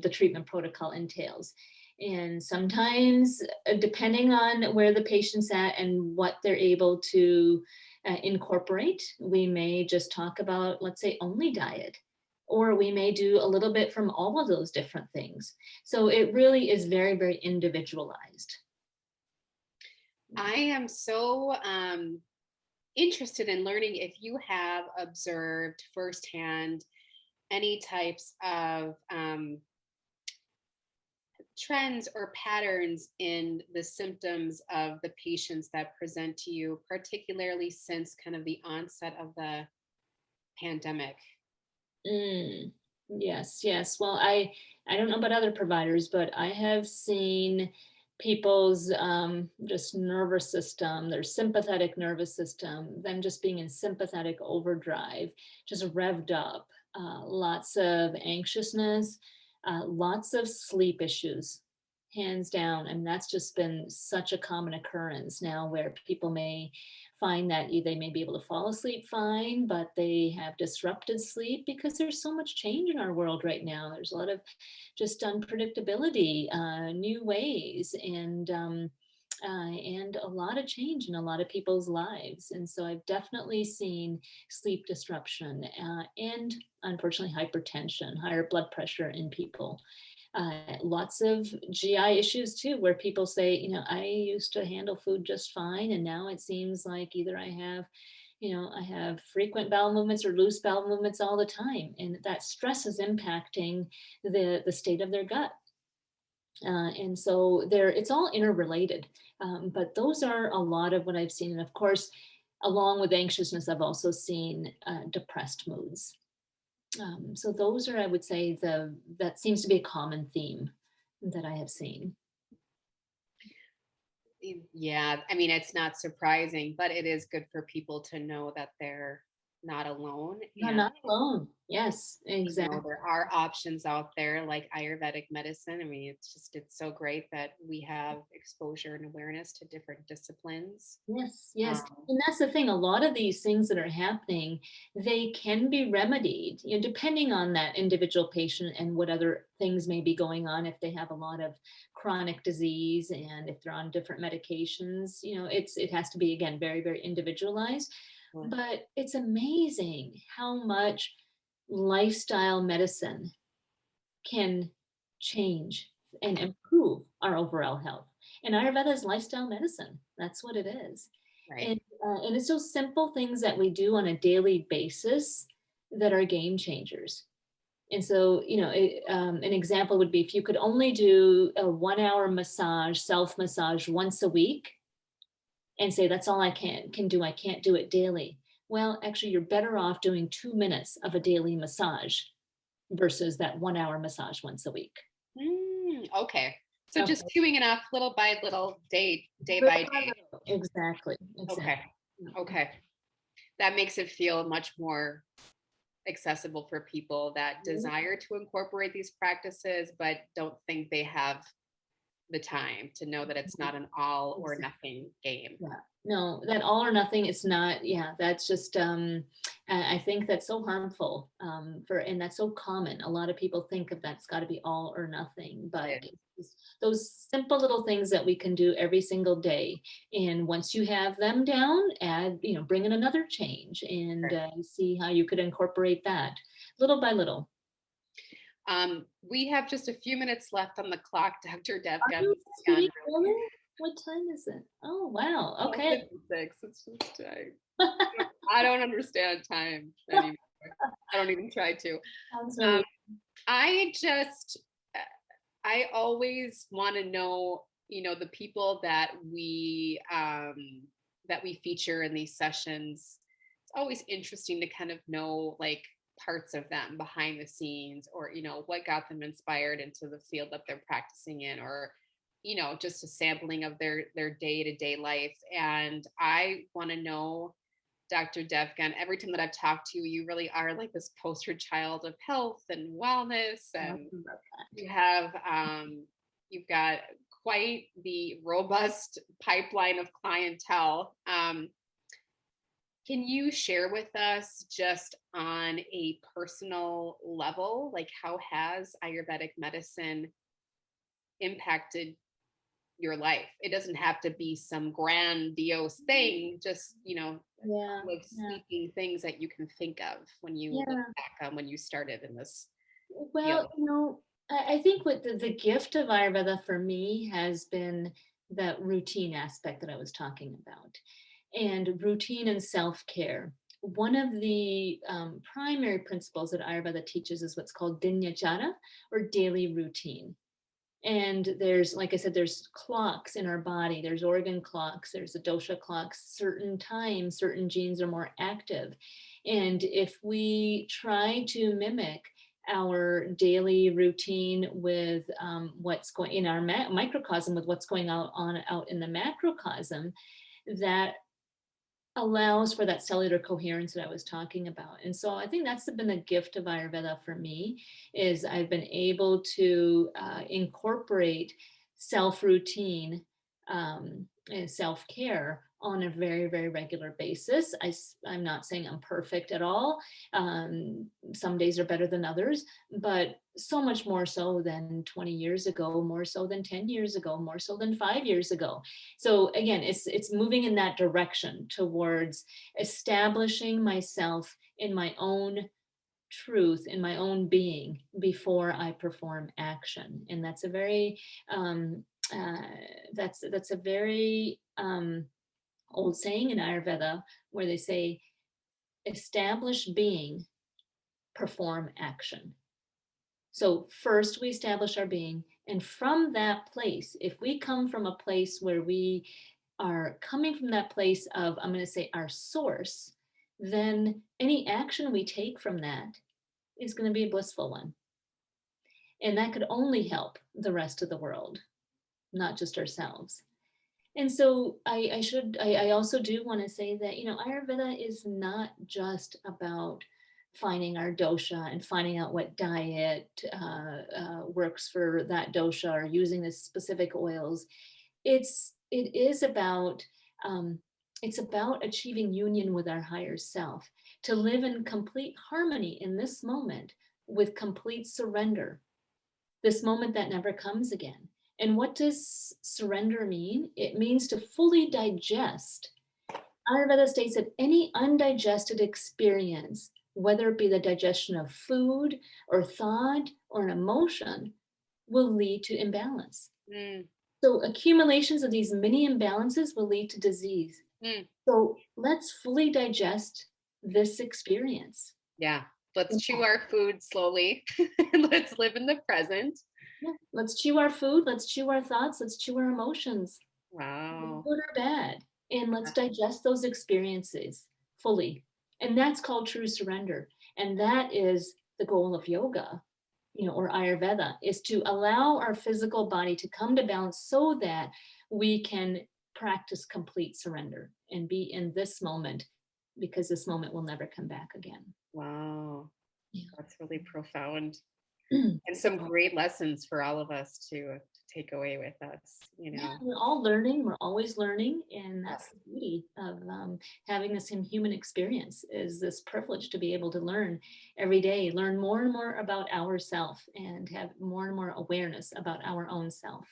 the treatment protocol entails. And sometimes, depending on where the patient's at and what they're able to incorporate, we may just talk about, let's say, only diet, or we may do a little bit from all of those different things. So it really is very, very individualized. I am so interested in learning if you have observed firsthand any types of trends or patterns in the symptoms of the patients that present to you, particularly since kind of the onset of the pandemic. Yes, yes. Well, I don't know about other providers, but I have seen people's just nervous system, their sympathetic nervous system, them just being in sympathetic overdrive, just revved up, lots of anxiousness, lots of sleep issues, hands down. And that's just been such a common occurrence now, where people may find that they may be able to fall asleep fine, but they have disrupted sleep because there's so much change in our world right now. There's a lot of just unpredictability, new ways, and a lot of change in a lot of people's lives. And so I've definitely seen sleep disruption and unfortunately hypertension, higher blood pressure in people. Lots of GI issues too, where people say, I used to handle food just fine, and now it seems like either I have frequent bowel movements or loose bowel movements all the time, and that stress is impacting the state of their gut. And so it's all interrelated. But those are a lot of what I've seen. And of course, along with anxiousness, I've also seen depressed moods. So those are, I would say, that seems to be a common theme that I have seen. Yeah, I mean, it's not surprising, but it is good for people to know that they're not alone. No, And not alone. Yes, exactly. there are options out there like Ayurvedic medicine. I mean, it's so great that we have exposure and awareness to different disciplines. Yes, yes. Um, And that's the thing. A lot of these things that are happening, they can be remedied, depending on that individual patient and what other things may be going on. If they have a lot of chronic disease and if they're on different medications, it has to be, again, very, very individualized. But it's amazing how much lifestyle medicine can change and improve our overall health. And Ayurveda is lifestyle medicine. That's what it is. right. And it's those simple things that we do on a daily basis that are game changers. And so, an example would be if you could only do a 1 hour massage, self massage once a week, and say that's all I can do. I can't do it daily. Well, actually, you're better off doing 2 minutes of a daily massage versus that 1 hour massage once a week. Okay. So Okay. just queuing it up little by little, day Little by by day. little. Exactly. Exactly. Okay. Okay. That makes it feel much more accessible for people that desire to incorporate these practices, but don't think they have the time to know that it's not an all or nothing game. Yeah. No, that all or nothing, it's not, yeah, that's just I think that's so harmful and that's so common. A lot of people think of that's got to be all or nothing, but it's those simple little things that we can do every single day. And once you have them down, bring in another change and see how you could incorporate that little by little. We have just a few minutes left on the clock, Dr. Are Devgan. you This has gone kidding? Really? What time is it? Oh, wow. Okay. 12:56. It's just I don't understand time anymore. I don't even try to. Sounds Um, really. I just I always want to know, the people that we feature in these sessions. It's always interesting to kind of know like parts of them behind the scenes, or what got them inspired into the field that they're practicing in, or just a sampling of their day-to-day life. And I want to know, Dr. Devgan, every time that I've talked to you, you really are like this poster child of health and wellness, and you have you've got quite the robust pipeline of clientele. Can you share with us, just on a personal level, like how has Ayurvedic medicine impacted your life? It doesn't have to be some grandiose thing, just, Yeah. like speaking things that you can think of when you look back on when you started in this field. Well, I think what the gift of Ayurveda for me has been that routine aspect that I was talking about, and routine and self care. One of the primary principles that Ayurveda teaches is what's called Dunya, or daily routine. And there's, like I said, there's clocks in our body, there's organ clocks, there's the dosha clocks. Certain times certain genes are more active, and if we try to mimic our daily routine with what's going in our microcosm, with what's going on out in the macrocosm, that allows for that cellular coherence that I was talking about. And so I think that's been the gift of Ayurveda for me, is I've been able to incorporate self-routine and self-care on a very, very regular basis. I'm not saying I'm perfect at all. Some days are better than others, but so much more so than 20 years ago, more so than 10 years ago, more so than 5 years ago. So again, it's moving in that direction towards establishing myself in my own truth, in my own being, before I perform action. And that's a very that's a very old saying in Ayurveda, where they say, establish being, perform action. So first we establish our being, and from that place, if we come from a place where we are coming from that place of, I'm going to say, our source, then any action we take from that is going to be a blissful one. And that could only help the rest of the world, not just ourselves. And so I also do want to say that, Ayurveda is not just about finding our dosha and finding out what diet works for that dosha or using the specific oils. It is about um, it's about achieving union with our higher self, to live in complete harmony in this moment with complete surrender, this moment that never comes again. And what does surrender mean? It means to fully digest. Ayurveda states that any undigested experience, whether it be the digestion of food or thought or an emotion, will lead to imbalance. Mm, So accumulations of these mini imbalances will lead to disease. mm. So let's fully digest this experience. Yeah. Let's chew our food slowly. Let's live in the present. Yeah. Let's chew our food, let's chew our thoughts, let's chew our emotions, Wow. good or bad, and let's digest those experiences fully. And that's called true surrender. And that is the goal of yoga, or Ayurveda, is to allow our physical body to come to balance so that we can practice complete surrender and be in this moment, because this moment will never come back again. Wow. Yeah. That's really profound. And some great lessons for all of us to take away with us, Yeah, we're all learning. We're always learning, and that's the beauty of having this human experience. Is this privilege to be able to learn every day, learn more and more about ourself, and have more and more awareness about our own self.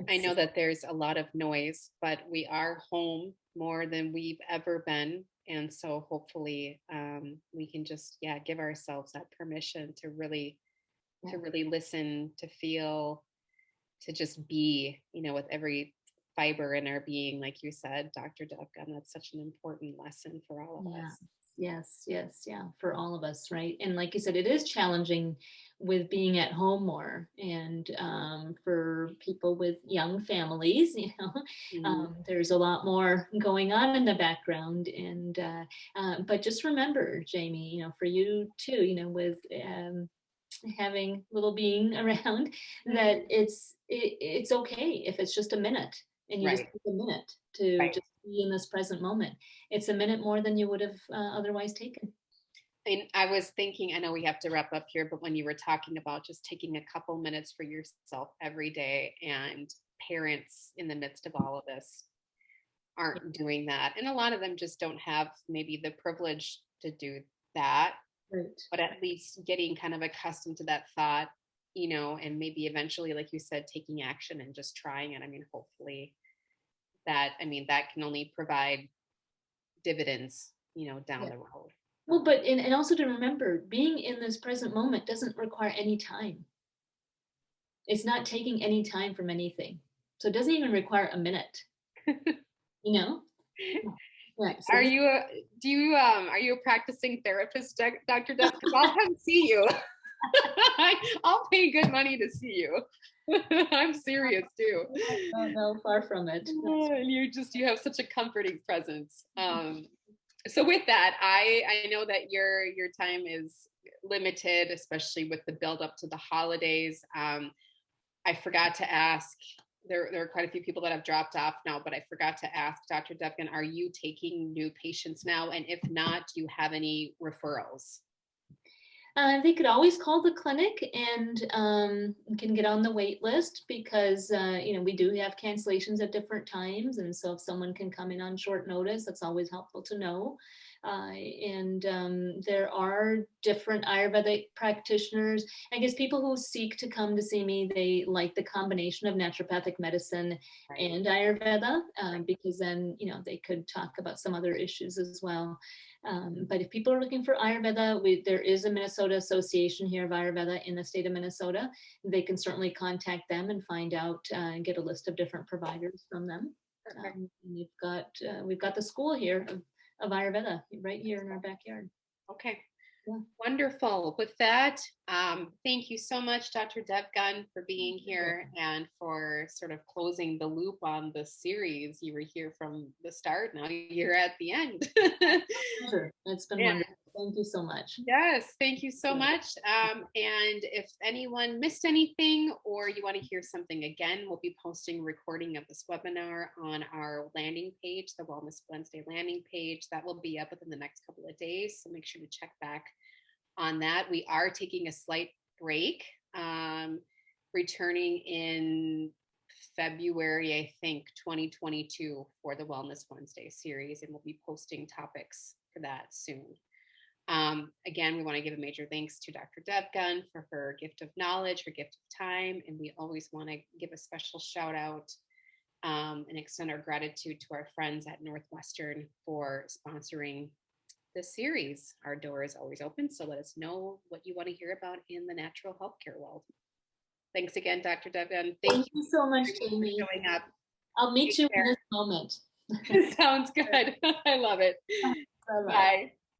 I know that there's a lot of noise, but we are home more than we've ever been. And so hopefully we can just, yeah, give ourselves that permission to really listen, to feel, to just be, with every fiber in our being, like you said, Dr. Devgan. That's such an important lesson for all of Yeah. us. Yes, yeah, for all of us, right? And like you said, it is challenging with being at home more, and for people with young families, Mm-hmm. there's a lot more going on in the background. And but just remember, Jamie, for you too, with having little being around, that it's okay if it's just a minute, and you just Right, take a minute to right. just be in this present moment. It's a minute more than you would have otherwise taken. And I was thinking, I know we have to wrap up here, but when you were talking about just taking a couple minutes for yourself every day, and parents in the midst of all of this aren't doing that. And a lot of them just don't have maybe the privilege to do that, Right. but at least getting kind of accustomed to that thought, and maybe eventually, like you said, taking action and just trying it. I mean, hopefully that can only provide dividends, down Yeah. the road. Well, but and also to remember, being in this present moment doesn't require any time. It's not taking any time from anything, so it doesn't even require a minute. You know? Yeah. So Are this, you are you a practicing therapist, Dr. Dev? Because I'll come see you. I'll pay good money to see you. I'm serious too. no, far from it. And you have such a comforting presence. So with that, I know that your time is limited, especially with the build up to the holidays. I forgot to ask. There are quite a few people that have dropped off now, but I forgot to ask Dr. Devgan, are you taking new patients now? And if not, do you have any referrals? They could always call the clinic, and can get on the wait list, because we do have cancellations at different times, and so if someone can come in on short notice, that's always helpful to know. And there are different Ayurvedic practitioners. I guess people who seek to come to see me, they like the combination of naturopathic medicine Right. and Ayurveda, because then they could talk about some other issues as well. But if people are looking for Ayurveda, there is a Minnesota Association here of Ayurveda in the state of Minnesota. They can certainly contact them and find out and get a list of different providers from them. And we've got the school here of Ayurveda right here in our backyard. Okay. Yeah. Wonderful. With that, Thank you so much, Dr. Devgan, for being here and for sort of closing the loop on the series. You were here from the start, now you're at the end. Pleasure. It's been Yeah. wonderful. Thank you so much. Yes, thank you so much. And if anyone missed anything or you want to hear something again, we'll be posting a recording of this webinar on our landing page, the Wellness Wednesday landing page. That will be up within the next couple of days, so make sure to check back on that. We are taking a slight break, returning in February, I think, 2022 for the Wellness Wednesday series, and we'll be posting topics for that soon. Again, we want to give a major thanks to Dr. Devgan for her gift of knowledge, her gift of time, and we always want to give a special shout out and extend our gratitude to our friends at Northwestern for sponsoring this series. Our door is always open, so let us know what you want to hear about in the natural healthcare world. Thanks again, Dr. Devgan. Thank you so much, Jamie. For showing up. I'll meet you in this moment. Sounds good. I love it. Bye-bye. Bye.